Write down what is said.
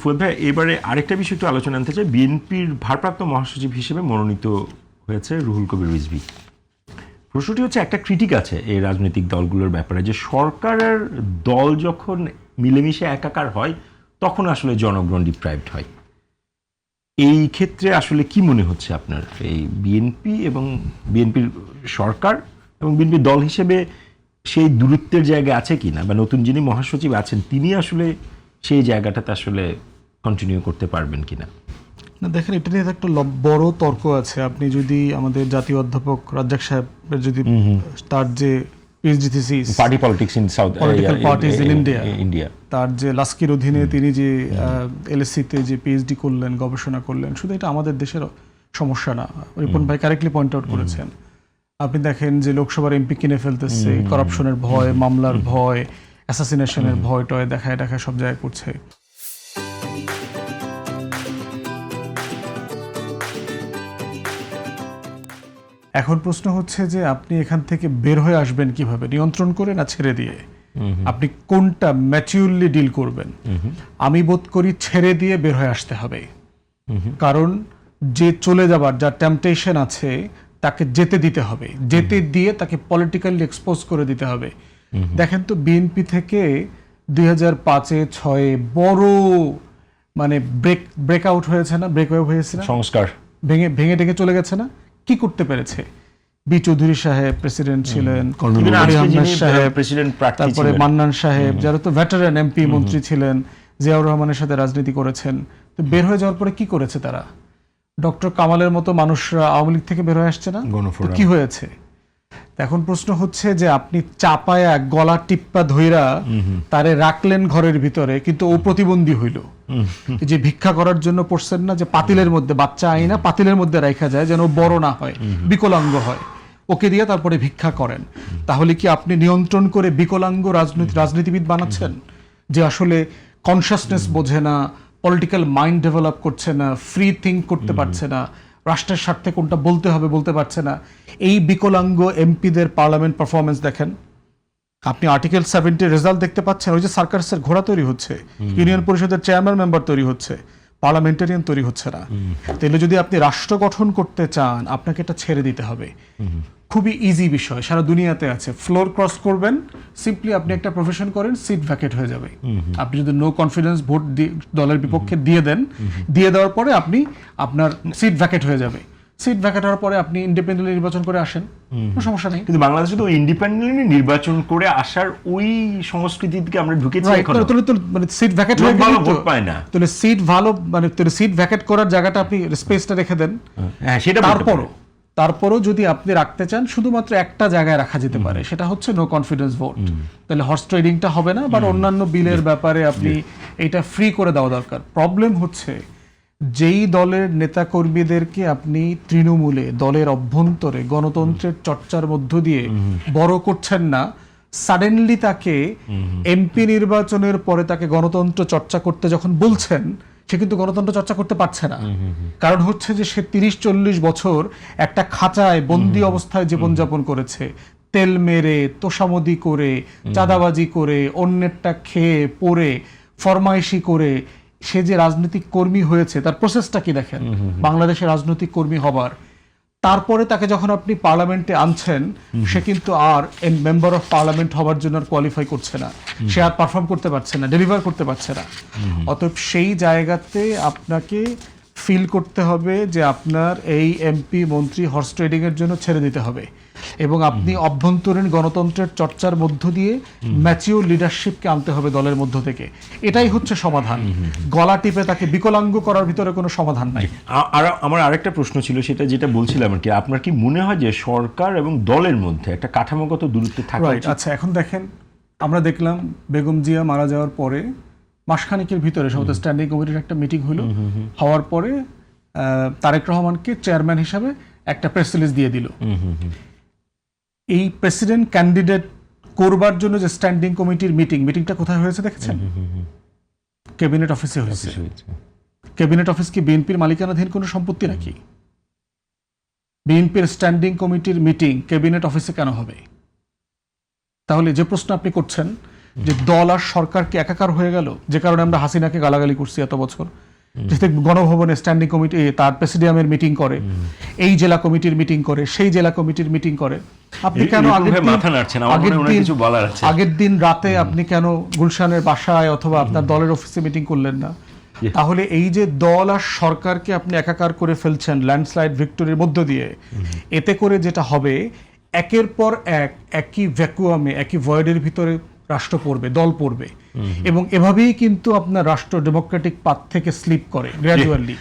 ফুয়াদ ভাই, এবারে আরেকটা বিষয় একটু আলোচনা আনতে চাই। বিএনপির ভারপ্রাপ্ত মহাসচিব হিসেবে মনোনীত হয়েছে রুহুল কবির রিজভী। প্রশ্নটি হচ্ছে, একটা ক্রিটিক আছে এই রাজনৈতিক দলগুলোর ব্যাপারে যে সরকারের দল যখন মিলেমিশে একাকার হয় তখন আসলে জনগণ ডিপ্রাইভড হয়। এই ক্ষেত্রে আসলে কি মনে হচ্ছে আপনার, এই বিএনপি এবং বিএনপির সরকার এবং বিএনপির দল হিসেবে সেই দূরত্বের জায়গা আছে কিনা, বা নতুন যিনি মহাসচিব আছেন তিনি আসলে সেই জায়গাটাতে আসলে কন্টিনিউ করতে পারবেন কিনা? না দেখেন, এটা নিয়ে একটা বড় তর্ক আছে। আপনি যদি আমাদের জাতীয় অধ্যাপক রাজ্জাক সাহেবের যদি তার যে PhD thesis party politics in south political parties in India, তার যে লাস্কির অধীনে তিনি যে এলএসসিতে যে পিএইচডি করলেন, গবেষণা করলেন, শুধু এটা আমাদের দেশের সমস্যা না। রিপন ভাই কারেক্টলি পয়েন্ট আউট করেছেন। আপনি দেখেন যে লোকসভার এমপি কিনে ফেলতেছে, করাপশনের ভয়, মামলার ভয়, অ্যাসাসিনেশনের ভয় টয় দেখায় সব জায়গায় করছে। এখন প্রশ্ন হচ্ছে যে আপনি এখান থেকে বের হয়ে আসবেন কিভাবে, নিয়ন্ত্রণ করে না ছেড়ে দিয়ে? আপনি কোনটা ম্যাচিউরলি ডিল করবেন? আমি বোধ করি ছেড়ে দিয়ে বের হয়ে আসতে হবে। কারণ যে চলে যাবার যা টেম্পটেশন আছে তাকে যেতে দিতে হবে, যেতে দিয়ে তাকে পলিটিক্যালি এক্সপোজ করে দিতে হবে। দেখেন তো, বিএনপি থেকে 2005-6 বড় মানে ব্রেকআউট হয়েছে না, ব্রেকওয়ে হয়েছে না, সংস্কার ভেঙে টেঙে চলে গেছে না? কি করতে পেরেছে? বি চৌধুরী সাহেব প্রেসিডেন্ট ছিলেন, তারপরে মান্নান সাহেব যারা তো ভেটারান এমপি মন্ত্রী ছিলেন, জিয়াউর রহমানের সাথে রাজনীতি করেছেন। তো বের হয়ে যাওয়ার পরে কি করেছে তারা? ডক্টর কামালের মতো মানুষরা আওয়ামী লীগ থেকে বের হয়ে আসছে না? তো কি হয়েছে? এখন প্রশ্ন হচ্ছে যে আপনি চাপায়া গলা টিপ্পা ধইরা তারে রাখলেন ঘরের ভিতরে, কিন্তু ও প্রতিবন্ধী হইল। যে ভিক্ষা করার জন্য পড়ছেন না, যে পাতিলের মধ্যে বাচ্চা আইনা পাতিলের মধ্যে রাখা যায় যেন বড় না হয়, বিকলাঙ্গ হয়, ওকে দিয়ে তারপরে ভিক্ষা করেন। তাহলে কি আপনি নিয়ন্ত্রণ করে বিকলাঙ্গ রাজনীতিবিদ বানাচ্ছেন, যে আসলে কনসাসনেস বোঝে না, পলিটিক্যাল মাইন্ড ডেভেলপ করছে না, ফ্রি থিঙ্ক করতে পারছে না, রাষ্ট্রের স্বার্থে কোনটা বলতে হবে বলতে পারছে না? এই বিকলাঙ্গ এমপিদের পার্লামেন্ট পারফরমেন্স দেখেন। আপনি আর্টিকেল 70 রেজাল্ট দেখতে পাচ্ছেন। ওই যে সার্কাসের ঘোড়া তৈরি হচ্ছে, ইউনিয়ন পরিষদের চেয়ারম্যান মেম্বার তৈরি হচ্ছে, পার্লামেন্টারিয়ান তৈরি হচ্ছে না। তাহলে যদি আপনি রাষ্ট্র গঠন করতে চান, আপনাকে এটা ছেড়ে দিতে হবে। খুবই ইজি বিষয়, সারা দুনিয়াতে আছে। ফ্লোর ক্রস করবেন, সিম্পলি আপনি একটা প্রফেশন করেন, সিট ভ্যাকেট হয়ে যাবে। আপনি যদি নো কনফিডেন্স ভোট দলের বিপক্ষে দিয়ে দেন, দিয়ে দেওয়ার পরে আপনি আপনার সিট ভ্যাকেট হয়ে যাবে। সিট ভ্যাকেট হওয়ার পরে আপনি ইন্ডিপেন্ডেন্টলি নির্বাচন করে আসেন, কোনো সমস্যা নেই। কিন্তু বাংলাদেশে তো ইন্ডিপেন্ডেন্টলি নির্বাচন করে আসার ওই সংস্কৃতিতে আমরা ঢুকেছি এখন। মানে সিট ভ্যাকেট হয়ে গেলে ভোট পায় না, তাহলে সিট ভালো, মানে সিট ভ্যাকেট করার জায়গাটা আপনি স্পেসটা রেখে দেন। হ্যাঁ, সেটা তারপরও যদি আপনি রাখতে চান, শুধুমাত্র একটা জায়গায় রাখা যেতে পারে, সেটা হচ্ছে নো কনফিডেন্স ভোট। তাহলে হর্স ট্রেডিংটা হবে না, বা অন্যান্য বিলের ব্যাপারে আপনি এটা ফ্রি করে দেওয়া দরকার। প্রবলেম হচ্ছে যেই দলের নেতাকর্মীদেরকে আপনি তৃণমূলে, দলের অভ্যন্তরে গণতন্ত্রের চর্চার মধ্য দিয়ে বড় করছেন না, সাডেনলি তাকে এমপি নির্বাচনের পরে তাকে গণতন্ত্র চর্চা করতে যখন বলছেন, সে কিন্তু গণতন্ত্র চর্চা করতে পারছে না। কারণ হচ্ছে যে সে 30-40 বছর একটা খাঁচায় বন্দি অবস্থায় জীবনযাপন করেছে, তেল মেরে, তোষামদি করে, চাঁদাবাজি করে, অন্যেরটা খেয়ে পরে, ফরমাইশি করে সে যে রাজনৈতিক কর্মী হয়েছে, তার প্রসেসটা কি দেখেন বাংলাদেশের রাজনৈতিক কর্মী হবার। তারপরে তাকে যখন আপনি পার্লামেন্টে আনছেন, সে কিন্তু আর মেম্বার অফ পার্লামেন্ট হওয়ার জন্য কোয়ালিফাই করছে না, সে আর পারফর্ম করতে পারছে না, ডেলিভার করতে পারছে না। অতএব সেই জায়গাতে আপনাকে ফিল করতে হবে যে আপনার এই এমপি মন্ত্রী হর্স ট্রেডিং এর জন্য ছেড়ে দিতে হবে, এবং আপনি অভ্যন্তরীণ গণতন্ত্রের চর্চার মধ্য দিয়ে ম্যাচিওর লিডারশিপকে আনতে হবে দলের মধ্য থেকে। এটাই হচ্ছে সমাধান। গলা টিপে তাকে বিকলাঙ্গ করার ভিতরে কোনো সমাধান নাই। আর আমার আরেকটা প্রশ্ন ছিল, সেটা যেটা বলছিলাম আর কি, আপনার কি মনে হয় যে সরকার এবং দলের মধ্যে একটা কাঠামোগত দূরত্ব থাকা উচিত? আচ্ছা, এখন দেখেন, আমরা দেখলাম বেগম জিয়া মারা যাওয়ার পরে মাসখানেকের ভিতরে সমস্ত স্ট্যান্ডিং কমিটির একটা মিটিং হলো। হওয়ার পরে তারেক রহমানকে চেয়ারম্যান হিসাবে একটা প্রেস রিলিজ দিয়ে দিল। এই প্রেসিডেন্ট ক্যান্ডিডেট করবার জন্য যে স্ট্যান্ডিং কমিটির মিটিংটা কোথায় হয়েছে দেখেছেন? ক্যাবিনেট অফিসে হয়েছে। ক্যাবিনেট অফিস কি বিএনপির মালিকানাধীন কোনো সম্পত্তি নাকি? বিএনপির স্ট্যান্ডিং কমিটির মিটিং ক্যাবিনেট অফিসে কেন হবে? তাহলে যে প্রশ্ন আপনি করছেন যে দল আর সরকারকে একাকার হয়ে গেল, যে কারণে আমরা হাসিনাকে গালাগালি করছি এত বছর, যেতে গণভবনে স্ট্যান্ডিং কমিটি তার প্রেসিডিয়ামের মিটিং করে, এই জেলা কমিটির মিটিং করে, সেই জেলা কমিটির মিটিং করে। আপনি কেন আগের দিন রাতে আপনি কেন গুলশানের বাসায় অথবা আপনার দলের অফিসে মিটিং করলেন না? তাহলে এই যে দল আর সরকারকে আপনি একাকার করে ফেলছেন ল্যান্ডস্লাইড ভিক্টোরির মধ্য দিয়ে, এতে করে যেটা হবে একের পর একই ভ্যাকুয়ামে, একই ভয়েডের ভিতরে রাষ্ট্র পড়বে, দল পড়বে, এবং এভাবেই কিন্তু আপনার রাষ্ট্র ডেমোক্রেটিক পাথ থেকে স্লিপ করে গ্র্যাজুয়ালি।